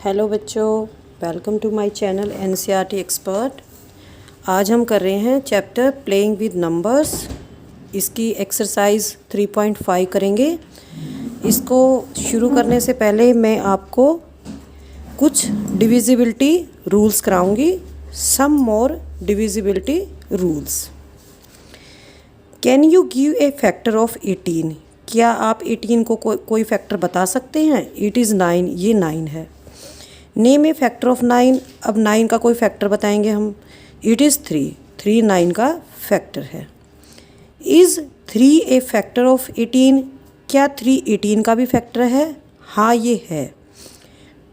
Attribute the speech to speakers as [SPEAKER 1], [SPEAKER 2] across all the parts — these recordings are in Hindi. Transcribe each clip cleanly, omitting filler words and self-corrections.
[SPEAKER 1] हेलो बच्चों, welcome to my channel NCERT expert. आज हम कर रहे हैं चैप्टर प्लेइंग विद नंबर्स। इसकी एक्सरसाइज 3.5 करेंगे। इसको शुरू करने से पहले मैं आपको कुछ डिविजिबिलिटी रूल्स कराऊंगी। Some more divisibility rules. Can you give a factor of 18? क्या आप 18 को कोई फैक्टर बता सकते हैं? इट इज़ 9, ये 9 है। Name A factor of 9। अब 9 का कोई फैक्टर बताएंगे हम। इट इज़ 3 9 का फैक्टर है। Is 3 A factor of 18? क्या 3 18 का भी फैक्टर है? हाँ, ये है।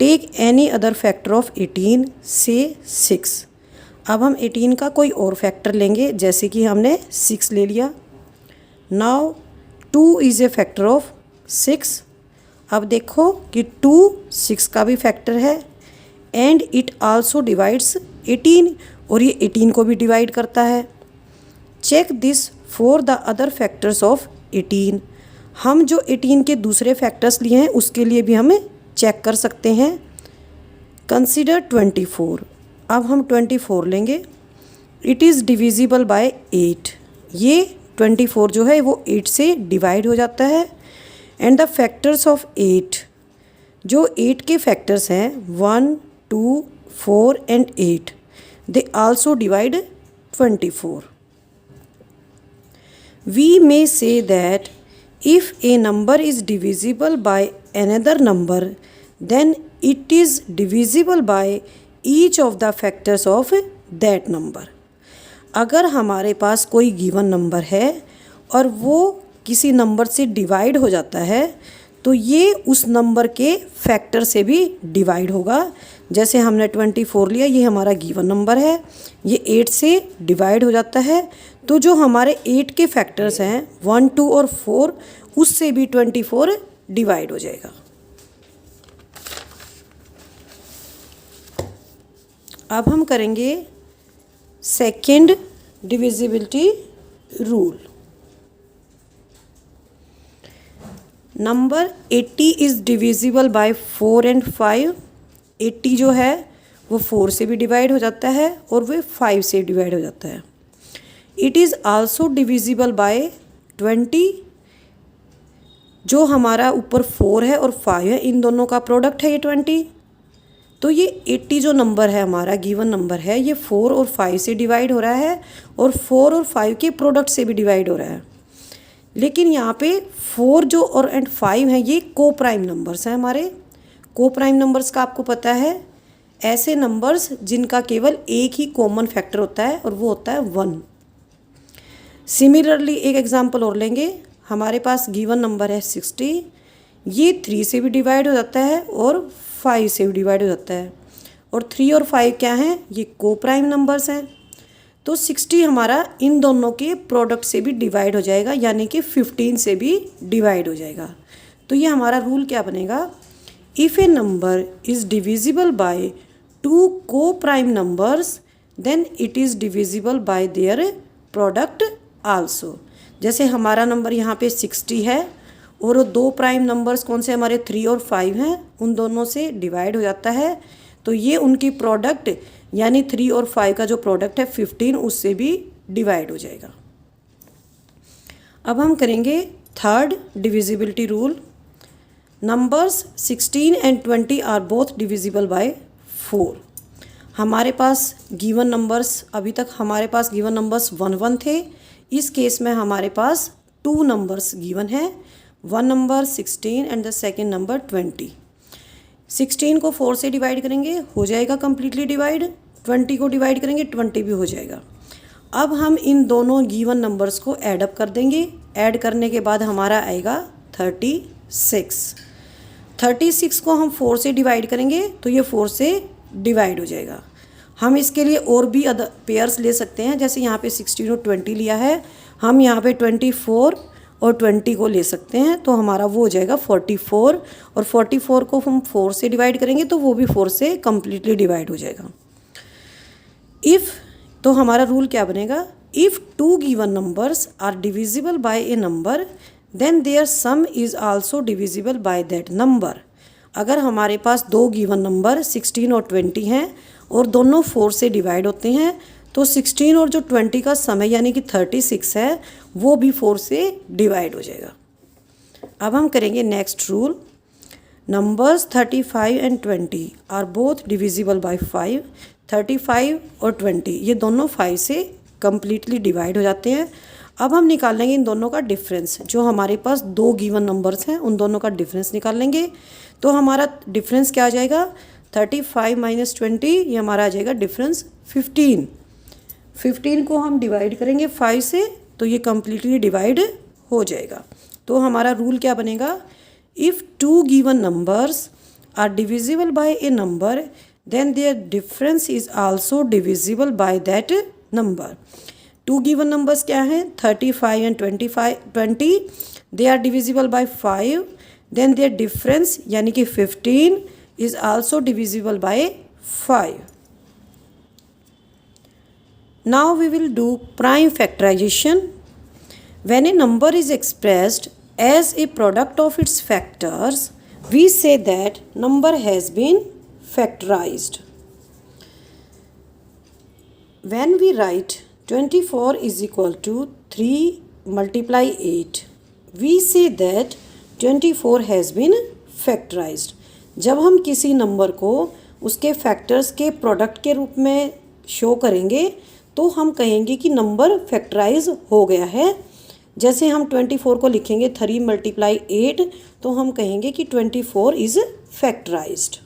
[SPEAKER 1] Take any other factor of 18 से 6। अब हम 18 का कोई और फैक्टर लेंगे, जैसे कि हमने 6 ले लिया। Now 2 is a factor of 6। अब देखो कि 2 6 का भी फैक्टर है एंड इट आल्सो डिवाइड्स 18, और ये 18 को भी डिवाइड करता है। Check this for the other factors of 18। हम जो 18 के दूसरे फैक्टर्स लिए हैं उसके लिए भी हमें चेक कर सकते हैं। कंसिडर 24। अब हम 24 लेंगे। It is divisible by 8। ये 24 जो है वो 8 से डिवाइड हो जाता है। एंड द फैक्टर्स ऑफ 8, जो 8 के फैक्टर्स हैं 1 2 4 and 8, they also divide 24। We may say that if a number is divisible by another number, then it is divisible by each of the factors of that number। अगर हमारे पास कोई गिवन नंबर है और वो किसी नंबर से डिवाइड हो जाता है तो ये उस नंबर के फैक्टर से भी डिवाइड होगा। जैसे हमने 24 लिया, ये हमारा गिवन नंबर है, ये 8 से डिवाइड हो जाता है, तो जो हमारे 8 के फैक्टर्स हैं 1 2 और 4, उससे भी 24 डिवाइड हो जाएगा। अब हम करेंगे second divisibility rule. Number 80 is divisible by 4 and 5। 80 जो है वो 4 से भी डिवाइड हो जाता है और वह 5 से डिवाइड हो जाता है। It is also divisible bye 20। जो हमारा ऊपर 4 है और 5 है, इन दोनों का प्रोडक्ट है ये 20। तो ये 80 जो नंबर है हमारा गिवन नंबर है, ये 4 और 5 से डिवाइड हो रहा है और 4 और 5 के प्रोडक्ट से भी डिवाइड हो रहा है। लेकिन यहाँ पे 4 जो और एंड 5 हैं ये को प्राइम नंबर्स हैं हमारे। को प्राइम नंबर्स का आपको पता है, ऐसे नंबर्स जिनका केवल एक ही कॉमन फैक्टर होता है और वो होता है 1। सिमिलरली एक एग्जांपल और लेंगे। हमारे पास गिवन नंबर है 60। ये 3 से भी डिवाइड हो जाता है और 5 से भी डिवाइड हो जाता है, और 3 और 5 क्या हैं? ये को प्राइम नंबर्स हैं। तो 60 हमारा इन दोनों के प्रोडक्ट से भी डिवाइड हो जाएगा, यानी कि 15 से भी डिवाइड हो जाएगा। तो ये हमारा रूल क्या बनेगा? If a number is divisible by 2 को prime numbers, then it is divisible by their product also. जैसे हमारा नंबर यहाँ पे 60 है और 2 प्राइम नंबर्स कौन से हमारे 3 और 5 हैं, उन दोनों से डिवाइड हो जाता है, तो ये उनकी प्रोडक्ट यानी 3 और 5 का जो प्रोडक्ट है 15, उससे भी डिवाइड हो जाएगा। अब हम करेंगे third divisibility rule. Numbers 16 and 20 are both divisible by 4। हमारे पास गिवन नंबर्स, अभी तक हमारे पास गिवन नंबर्स 1 1 थे। इस केस में हमारे पास 2 नंबर्स गिवन है, 1 number 16 and the second number 20। 16 को 4 से डिवाइड करेंगे, हो जाएगा कम्प्लीटली डिवाइड। 20 को डिवाइड करेंगे, 20 भी हो जाएगा। अब हम इन दोनों गिवन नंबर्स को ऐड अप कर देंगे। ऐड करने के बाद हमारा आएगा 36। 36 को हम 4 से डिवाइड करेंगे तो ये 4 से डिवाइड हो जाएगा। हम इसके लिए और भी अदर पेयर्स ले सकते हैं, जैसे यहाँ पे 16 और 20 लिया है, हम यहाँ पे 24 और 20 को ले सकते हैं, तो हमारा वो हो जाएगा 44। और 44 को हम 4 से डिवाइड करेंगे तो वो भी 4 से कम्प्लीटली डिवाइड हो जाएगा। इफ़, तो हमारा रूल क्या बनेगा? If 2 given numbers are divisible by a number, then their sum is also divisible by that number. अगर हमारे पास दो गिवन नंबर 16 और 20 हैं और दोनों 4 से डिवाइड होते हैं तो 16 और जो 20 का समय यानी कि 36 है वो भी 4 से डिवाइड हो जाएगा। अब हम करेंगे next rule. Numbers 35 and 20 are both divisible by 5। 35 और 20 ये दोनों 5 से कम्प्लीटली डिवाइड हो जाते हैं। अब हम निकाल लेंगे इन दोनों का डिफरेंस। जो हमारे पास दो गिवन नंबर्स हैं उन दोनों का डिफरेंस निकाल लेंगे। तो हमारा डिफरेंस क्या आ जाएगा, 35 माइनस 20, ये हमारा आ जाएगा डिफरेंस 15। 15 को हम डिवाइड करेंगे 5 से तो ये कम्प्लीटली डिवाइड हो जाएगा। तो हमारा रूल क्या बनेगा, if two given numbers are divisible by a number then their difference is also divisible by that number. Two given numbers क्या हैं, 35 and 20 they are divisible by 5, then their difference यानी कि 15 is also divisible by 5। Now we will do prime factorization. When a number is expressed as a product of its factors, we say that number has been factorized. When we write 24 is equal to 3 multiply 8, we say that 24 has been factorized. जब हम किसी नंबर को उसके फैक्टर्स के प्रोडक्ट के रूप में शो करेंगे तो हम कहेंगे कि नंबर फैक्टराइज हो गया है। जैसे हम 24 को लिखेंगे 3 मल्टीप्लाई 8 तो हम कहेंगे कि 24 is factorised.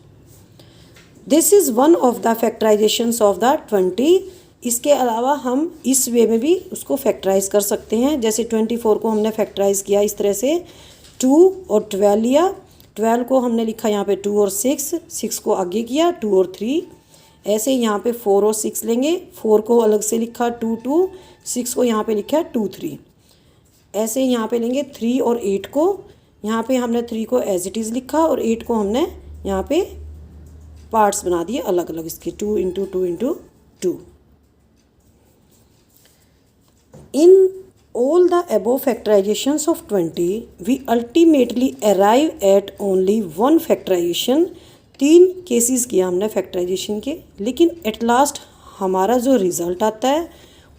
[SPEAKER 1] This is one of the factorisations of the 20। इसके अलावा हम इस वे में भी उसको फैक्टराइज कर सकते हैं। जैसे 24 को हमने फैक्टराइज किया इस तरह से, 2 और 12 लिया, 12 को हमने लिखा यहाँ पे 2 और 6 को आगे किया 2 और 3। ऐसे यहाँ पे 4 और 6 लेंगे, 4 को अलग से लिखा 2 2, 6 को यहाँ पे लिखा 2 3। ऐसे यहाँ पे लेंगे 3 और 8 को, यहाँ पे हमने 3 को एज इट इज़ लिखा और 8 को हमने यहाँ पे पार्ट्स बना दिए अलग अलग इसके, 2 into 2 into 2। In all the above factorizations of 20 we ultimately arrive at only one factorization। 3 cases किया हमने फैक्टराइजेशन के, लेकिन एट लास्ट हमारा जो रिज़ल्ट आता है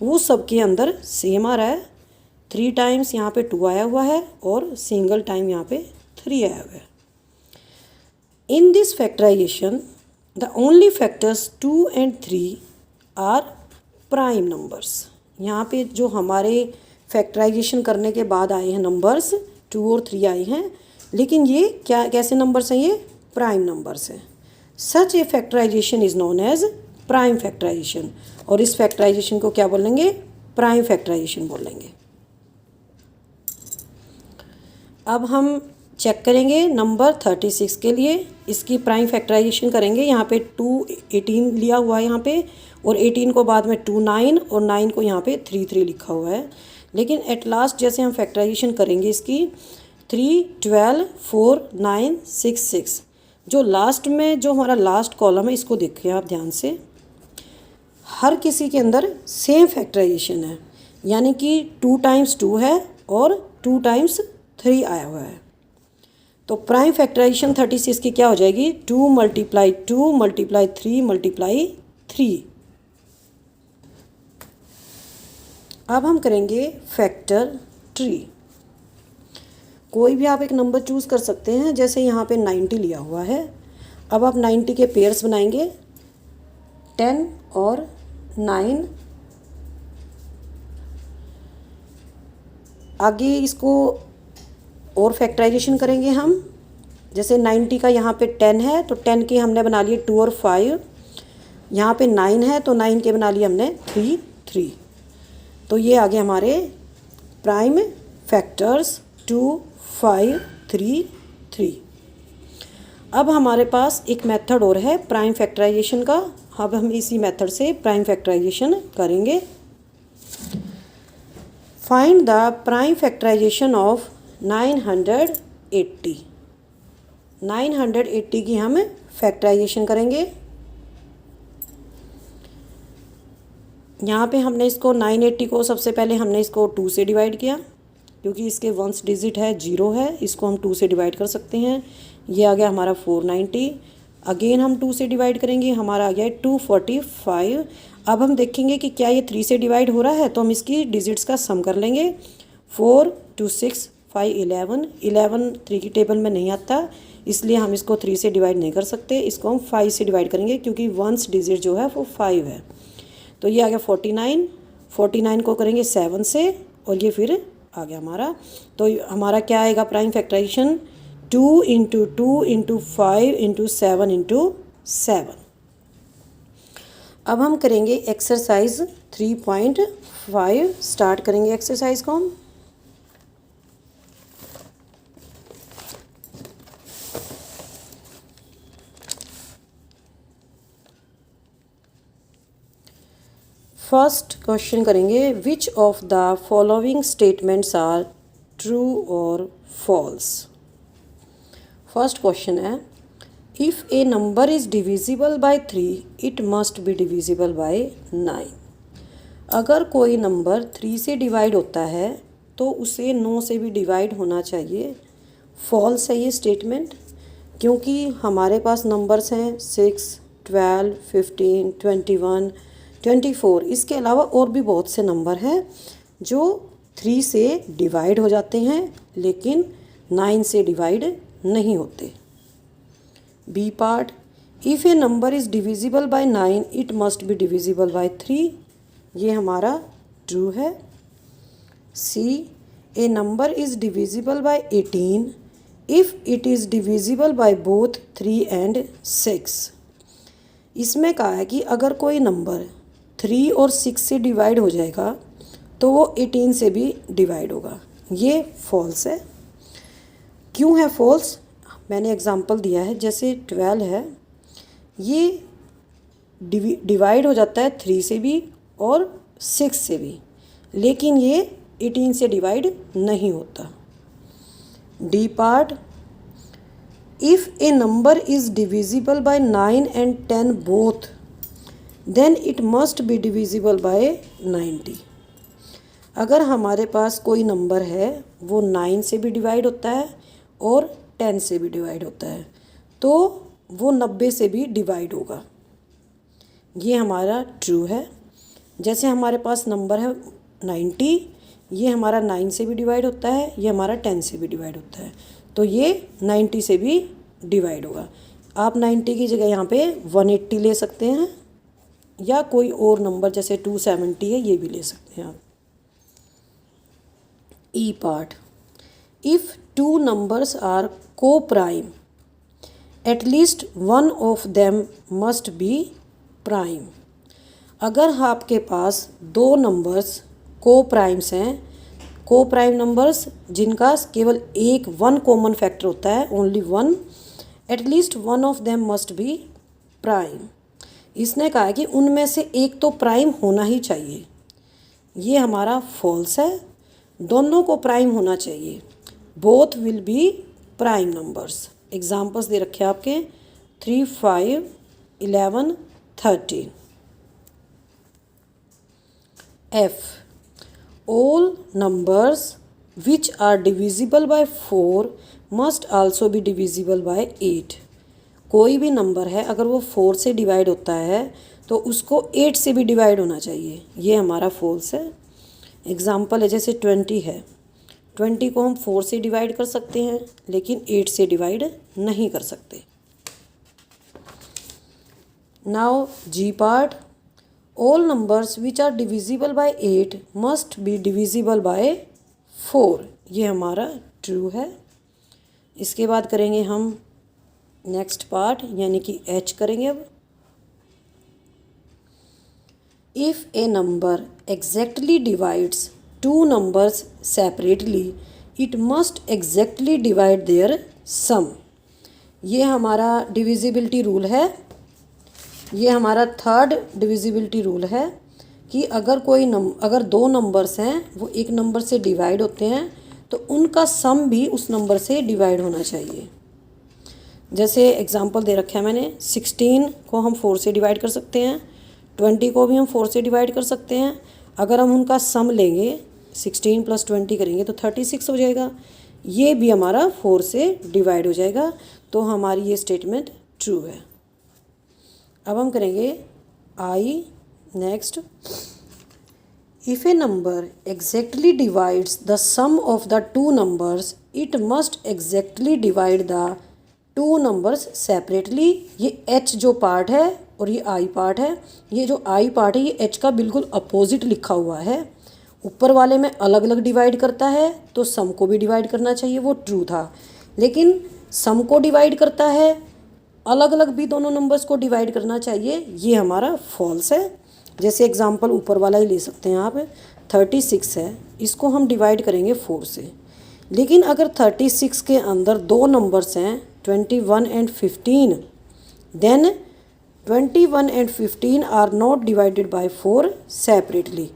[SPEAKER 1] वो सबके अंदर सेम आ रहा है। 3 टाइम्स यहाँ पे 2 आया हुआ है और सिंगल टाइम यहाँ पे 3 आया हुआ है। In this factorization the only factors 2 and 3 are prime numbers. यहाँ पे जो हमारे फैक्टराइजेशन करने के बाद आए हैं नंबर्स 2 और 3 आए हैं, लेकिन ये क्या कैसे नंबर्स हैं, ये प्राइम नंबर्स हैं। Such a factorization is known as prime factorization. और इस फैक्टराइजेशन को क्या बोलेंगे, प्राइम फैक्टराइजेशन बोलेंगे। अब हम चेक करेंगे नंबर 36 के लिए, इसकी प्राइम फैक्टराइजेशन करेंगे। यहाँ पे 2 18 लिया हुआ है यहाँ पे, और 18 को बाद में 2 9 और 9 को यहाँ पे 3 3 लिखा हुआ है। लेकिन एट लास्ट जैसे हम फैक्टराइजेशन करेंगे इसकी 3 12 4 9 6 6, जो लास्ट में जो हमारा लास्ट कॉलम है इसको देखिए आप ध्यान से, हर किसी के अंदर सेम फैक्टराइजेशन है, यानी कि 2 टाइम्स 2 है और 2 टाइम्स 3 आया हुआ है। तो प्राइम फैक्टराइजेशन 36 की क्या हो जाएगी, 2 मल्टीप्लाई 2 मल्टीप्लाई 3 मल्टीप्लाई 3। अब हम करेंगे फैक्टर ट्री। कोई भी आप एक नंबर चूज़ कर सकते हैं, जैसे यहाँ पे 90 लिया हुआ है। अब आप 90 के पेयर्स बनाएंगे, 10 और 9। आगे इसको और फैक्टराइजेशन करेंगे हम। जैसे 90 का यहाँ पे 10 है तो 10 के हमने बना लिए 2 और 5। यहाँ पे 9 है तो 9 के बना लिए हमने 3 3। तो ये आगे हमारे प्राइम फैक्टर्स 2 5 3 3। अब हमारे पास एक मेथड और है प्राइम फैक्टराइजेशन का। अब हम इसी मेथड से प्राइम फैक्टराइजेशन करेंगे। Find the prime factorization of 980। 980 की हम फैक्टराइजेशन करेंगे। यहाँ पे हमने इसको 980 को सबसे पहले हमने इसको 2 से डिवाइड किया, क्योंकि इसके वंस डिजिट है 0 है, इसको हम 2 से डिवाइड कर सकते हैं। ये आ गया हमारा 490। अगेन हम 2 से डिवाइड करेंगे, हमारा आ गया 245। अब हम देखेंगे कि क्या ये 3 से डिवाइड हो रहा है, तो हम इसकी डिजिट्स का सम कर लेंगे। 4 2 6 5 11। 11 3 की टेबल में नहीं आता, इसलिए हम इसको 3 से डिवाइड नहीं कर सकते। इसको हम 5 से डिवाइड करेंगे क्योंकि वंस डिजिट जो है वो 5 है। तो ये आ गया 49। 49 को करेंगे 7 से, और ये फिर आ गया हमारा। तो हमारा क्या आएगा prime factorization, 2 into 2 into 5 into 7 into 7। अब हम करेंगे एक्सरसाइज 3.5। स्टार्ट करेंगे एक्सरसाइज को हम। फर्स्ट क्वेश्चन करेंगे, which of the following statements are true और फॉल्स। फर्स्ट क्वेश्चन है, if a number is divisible by 3 it must be divisible by 9। अगर कोई नंबर 3 से डिवाइड होता है तो उसे 9 से भी डिवाइड होना चाहिए। फॉल्स है ये स्टेटमेंट, क्योंकि हमारे पास नंबर्स हैं 6 12 15 21 24। इसके अलावा और भी बहुत से नंबर हैं जो 3 से डिवाइड हो जाते हैं लेकिन 9 से डिवाइड नहीं होते। B part, if a number is divisible by 9 it must be divisible by 3। ये हमारा ट्रू है। C, a number is divisible by 18 if it is divisible by both 3 and 6। इसमें कहा है कि अगर कोई नंबर 3 और 6 से डिवाइड हो जाएगा तो वो 18 से भी डिवाइड होगा। ये फॉल्स है। क्यों है फॉल्स? मैंने एग्जांपल दिया है, जैसे 12 है, ये डिवाइड हो जाता है 3 से भी और 6 से भी, लेकिन ये 18 से डिवाइड नहीं होता। D part, if a number is divisible by 9 and 10 both then it must be divisible by 90। अगर हमारे पास कोई नंबर है वो 9 से भी डिवाइड होता है और 10 से भी डिवाइड होता है तो वो 90 से भी डिवाइड होगा। ये हमारा ट्रू है। जैसे हमारे पास नंबर है 90, ये हमारा 9 से भी डिवाइड होता है, ये हमारा 10 से भी डिवाइड होता है, तो ये 90 से भी डिवाइड होगा। आप 90 की जगह यहाँ पे 180 ले सकते हैं या कोई और नंबर जैसे 270 है ये भी ले सकते हैं आप। E part, if two numbers are coprime at least one of them must be prime. अगर आपके पास 2 नंबर्स को प्राइम्स हैं, को प्राइम नंबर्स जिनका केवल एक 1 कॉमन फैक्टर होता है, only 1, at least one of them must be prime. इसने कहा है कि उनमें से एक तो प्राइम होना ही चाहिए। ये हमारा फॉल्स है। दोनों को प्राइम होना चाहिए। Both will be prime numbers. Examples दे रखे हैं आपके 3 5 11 13। F, all numbers which are divisible by 4 must also be divisible by 8। कोई भी नंबर है अगर वो 4 से डिवाइड होता है तो उसको 8 से भी डिवाइड होना चाहिए। ये हमारा फॉल्स है। एग्जाम्पल है जैसे 20 है, 20 को हम 4 से डिवाइड कर सकते हैं लेकिन 8 से डिवाइड नहीं कर सकते। Now G part, all numbers which are divisible by 8 must be divisible by 4। ये हमारा ट्रू है। इसके बाद करेंगे हम नेक्स्ट पार्ट यानी कि एच करेंगे। अब if a number exactly divides 2 numbers separately it must exactly divide their sum. ये हमारा डिविजिबिलिटी रूल है। ये हमारा थर्ड डिविजिबिलिटी रूल है कि अगर अगर 2 नंबर्स हैं वो एक नंबर से डिवाइड होते हैं तो उनका सम भी उस नंबर से डिवाइड होना चाहिए। जैसे एग्जांपल दे रखा है मैंने, 16 को हम 4 से डिवाइड कर सकते हैं, 20 को भी हम 4 से डिवाइड कर सकते हैं। अगर हम उनका सम लेंगे 16 + 20 करेंगे तो 36 हो जाएगा। ये भी हमारा 4 से डिवाइड हो जाएगा। तो हमारी ये स्टेटमेंट ट्रू है। अब हम करेंगे I. Next, if a number exactly divides the sum of the two numbers it must exactly divide the two numbers separately. ये एच जो पार्ट है और ये आई पार्ट है, ये जो आई पार्ट है ये एच का बिल्कुल अपोजिट लिखा हुआ है। ऊपर वाले में अलग अलग डिवाइड करता है तो सम को भी डिवाइड करना चाहिए, वो ट्रू था। लेकिन सम को डिवाइड करता है, अलग अलग भी दोनों नंबर्स को डिवाइड करना चाहिए, ये हमारा फॉल्स है। जैसे एग्जांपल ऊपर वाला ही ले सकते हैं आप, 36 है, इसको हम डिवाइड करेंगे 4 से। लेकिन अगर 36 के अंदर दो नंबर्स हैं 21 and 15, then 21 and 15 are not divided by 4 separately.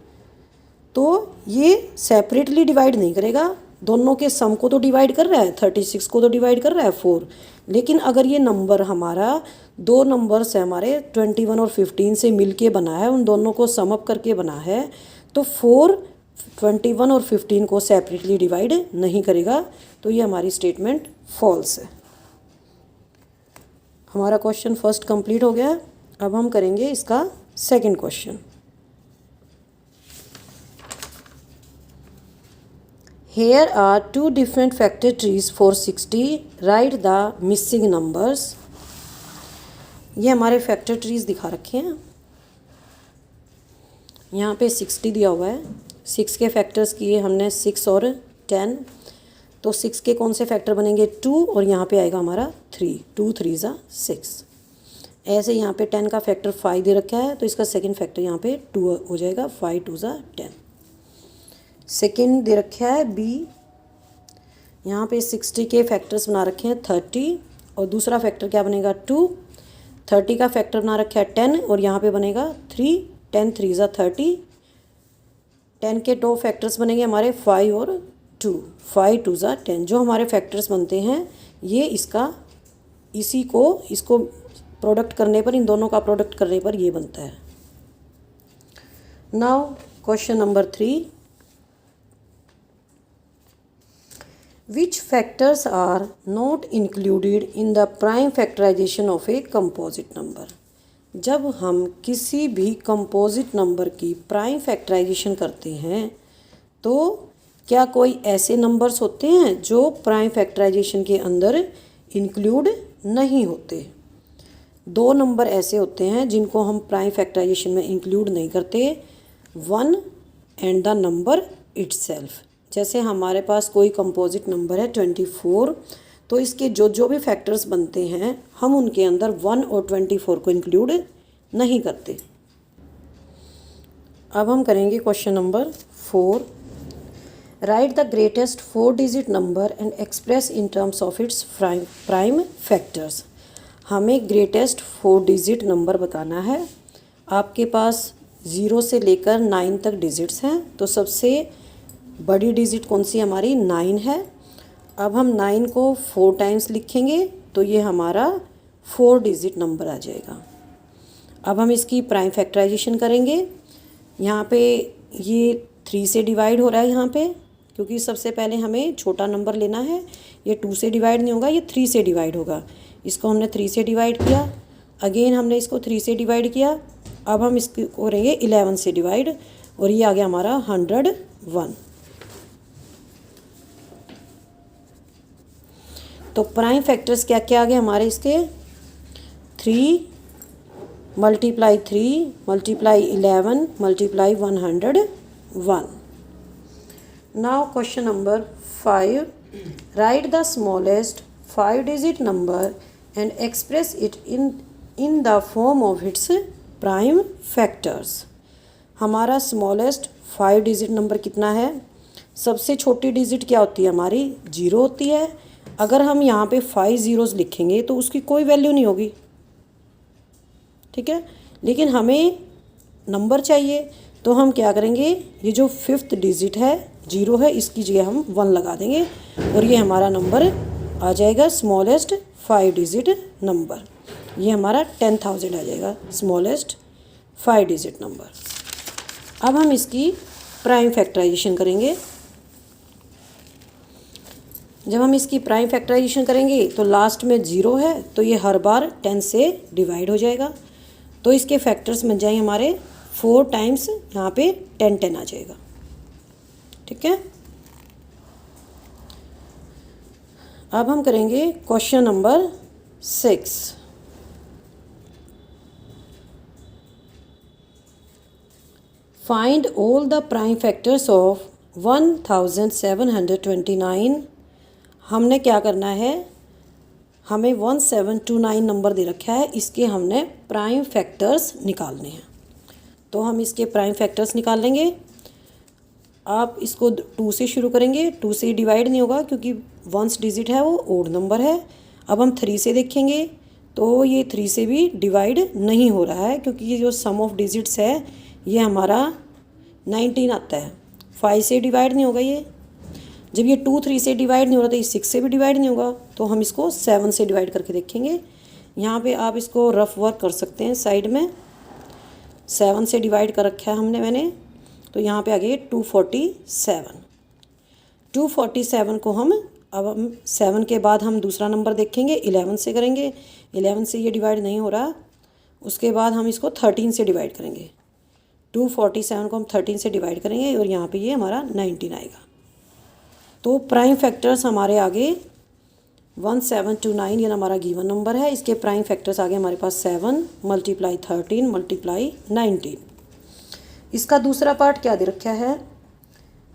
[SPEAKER 1] तो ये सेपरेटली डिवाइड नहीं करेगा, दोनों के सम को तो डिवाइड कर रहा है, 36 को तो डिवाइड कर रहा है 4। लेकिन अगर ये नंबर हमारा दो नंबर्स है हमारे 21 और 15 से मिलके बना है, उन दोनों को सम अप करके बना है, तो 4 21 और 15 को सेपरेटली डिवाइड नहीं करेगा। तो ये हमारी स्टेटमेंट फॉल्स है। हमारा क्वेश्चन फर्स्ट कंप्लीट हो गया। अब हम करेंगे इसका second question. Here are two different factor trees for 60. Write the missing numbers. ये हमारे फैक्टर ट्रीज दिखा रखे हैं। यहाँ पे 60 दिया हुआ है, 6 के फैक्टर्स किए हमने 6 और 10, तो 6 के कौन से फैक्टर बनेंगे 2 और यहाँ पे आएगा हमारा 3, 2 3 ज़ा 6। ऐसे यहाँ पे 10 का फैक्टर 5 दे रखा है, तो इसका सेकंड फैक्टर यहाँ पे 2 हो जाएगा, 5 2 ज़ा 10। सेकेंड दे रखा है बी, यहाँ पे 60 के फैक्टर्स बना रखे हैं 30 और दूसरा फैक्टर क्या बनेगा 2। 30 का फैक्टर बना रखा है 10 और यहाँ पे बनेगा 3, 10 3 ज़ा 30। 10 के दो फैक्टर्स बनेंगे हमारे 5 और 2, 5 2 ज़ा 10। जो हमारे फैक्टर्स बनते हैं ये इसको प्रोडक्ट करने पर, इन दोनों का प्रोडक्ट करने पर ये बनता है। Now question number 3, which factors are not included in the prime factorization of a composite number? जब हम किसी भी कंपोजिट नंबर की प्राइम फैक्टराइजेशन करते हैं तो क्या कोई ऐसे नंबर्स होते हैं जो प्राइम फैक्टराइजेशन के अंदर इंक्लूड नहीं होते। दो नंबर ऐसे होते हैं जिनको हम प्राइम फैक्टराइजेशन में इंक्लूड नहीं करते, 1 एंड द नंबर इटसेल्फ। जैसे हमारे पास कोई कंपोजिट नंबर है 24, तो इसके जो भी फैक्टर्स बनते हैं हम उनके अंदर 1 और 24 को इंक्लूड नहीं करते। अब हम करेंगे question number 4। Right the greatest 4 digit number and express in terms of its prime factors. हमें ग्रेटेस्ट 4 डिजिट नंबर बताना है। आपके पास 0 से लेकर 9 तक डिजिट्स हैं, तो सबसे बड़ी डिजिट कौन सी हमारी 9 है। अब हम 9 को 4 टाइम्स लिखेंगे तो ये हमारा 4 डिजिट नंबर आ जाएगा। अब हम इसकी प्राइम फैक्टराइजेशन करेंगे। यहाँ पे ये 3 से डिवाइड हो रहा है यहाँ पे, क्योंकि सबसे पहले हमें छोटा नंबर लेना है। ये 2 से डिवाइड नहीं होगा, ये 3 से डिवाइड होगा। इसको हमने 3 से डिवाइड किया, अगेन हमने इसको 3 से डिवाइड किया। अब हम इसको करेंगे 11 से डिवाइड और ये आ गया हमारा 101। तो प्राइम फैक्टर्स क्या क्या आ गए हमारे इसके, 3 multiply 3 multiply 11 multiply 101। Now question number 5, right the smallest 5 digit number and express it in the form of its prime factors. हमारा स्मॉलेस्ट 5 डिजिट नंबर कितना है। सबसे छोटी डिजिट क्या होती है हमारी, 0 होती है। अगर हम यहाँ पे 5 ज़ीरोज़ लिखेंगे तो उसकी कोई वैल्यू नहीं होगी, ठीक है। लेकिन हमें नंबर चाहिए तो हम क्या करेंगे, ये जो 5th डिजिट है 0 है, इसकी जगह हम 1 लगा देंगे और ये हमारा नंबर आ जाएगा स्मॉलेस्ट 5 डिजिट नंबर। ये हमारा 10,000 आ जाएगा स्मॉलेस्ट 5 डिजिट नंबर। अब हम इसकी प्राइम फैक्टराइजेशन करेंगे। जब हम इसकी प्राइम फैक्टराइजेशन करेंगे तो लास्ट में 0 है, तो ये हर बार 10 से डिवाइड हो जाएगा। तो इसके फैक्टर्स बन जाएंगे हमारे 4 टाइम्स, यहाँ पे 10 10 आ जाएगा। ठीक है, अब हम करेंगे question number 6। Find all the prime factors of 1729। हमने क्या करना है, हमें 1729 नंबर दे रखा है, इसके हमने प्राइम फैक्टर्स निकालने हैं। तो हम इसके प्राइम फैक्टर्स निकाल लेंगे। आप इसको 2 से शुरू करेंगे, 2 से डिवाइड नहीं होगा क्योंकि वंस डिजिट है वो ओड नंबर है। अब हम 3 से देखेंगे तो ये 3 से भी डिवाइड नहीं हो रहा है क्योंकि ये जो सम ऑफ डिजिट्स है ये हमारा 19 आता है। 5 से डिवाइड नहीं होगा ये। जब ये 2 3 से डिवाइड नहीं हो रहा तो ये 6 से भी डिवाइड नहीं होगा, तो हम इसको 7 से डिवाइड करके देखेंगे। यहाँ पे आप इसको रफ वर्क कर सकते हैं साइड में। 7 से डिवाइड कर रखा है मैंने, तो यहाँ पे आ गए 247। 247 को हम 7 के बाद हम दूसरा नंबर देखेंगे, 11 से करेंगे। 11 से ये डिवाइड नहीं हो रहा, उसके बाद हम इसको 13 से डिवाइड करेंगे। 247 को हम 13 से डिवाइड करेंगे और यहाँ पे ये हमारा 19 आएगा। तो प्राइम फैक्टर्स हमारे आगे 1729 ये हमारा गिवन नंबर है। इसके प्राइम फैक्टर्स आगे हमारे पास 7 मल्टीप्लाई 13 मल्टीप्लाई 19। इसका दूसरा पार्ट क्या दे रखा है,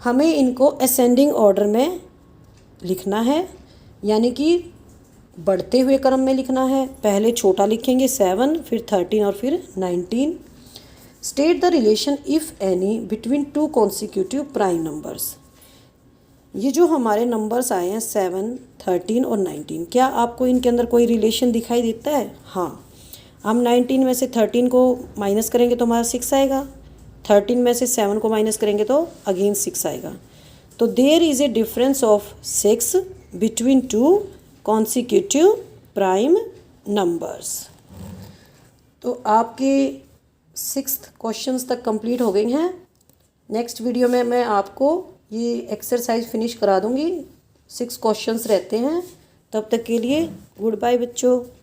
[SPEAKER 1] हमें इनको असेंडिंग ऑर्डर में लिखना है, यानी कि बढ़ते हुए क्रम में लिखना है। पहले छोटा लिखेंगे 7, फिर 13 और फिर 19। State the relation if any between 2 consecutive prime numbers. ये जो हमारे नंबर्स आए हैं 7, 13 और 19, क्या आपको इनके अंदर कोई रिलेशन दिखाई देता है? हाँ, हम 19 में से 13 को माइनस करेंगे तो हमारा 6 आएगा। 13 में से 7 को माइनस करेंगे तो अगेन 6 आएगा। तो there is a difference of 6 between 2 consecutive prime numbers. तो आपके 6th क्वेश्चंस तक कंप्लीट हो गए हैं। नेक्स्ट वीडियो में मैं आपको ये एक्सरसाइज फिनिश करा दूँगी। 6 क्वेश्चंस रहते हैं। तब तक के लिए गुड बाय बच्चों।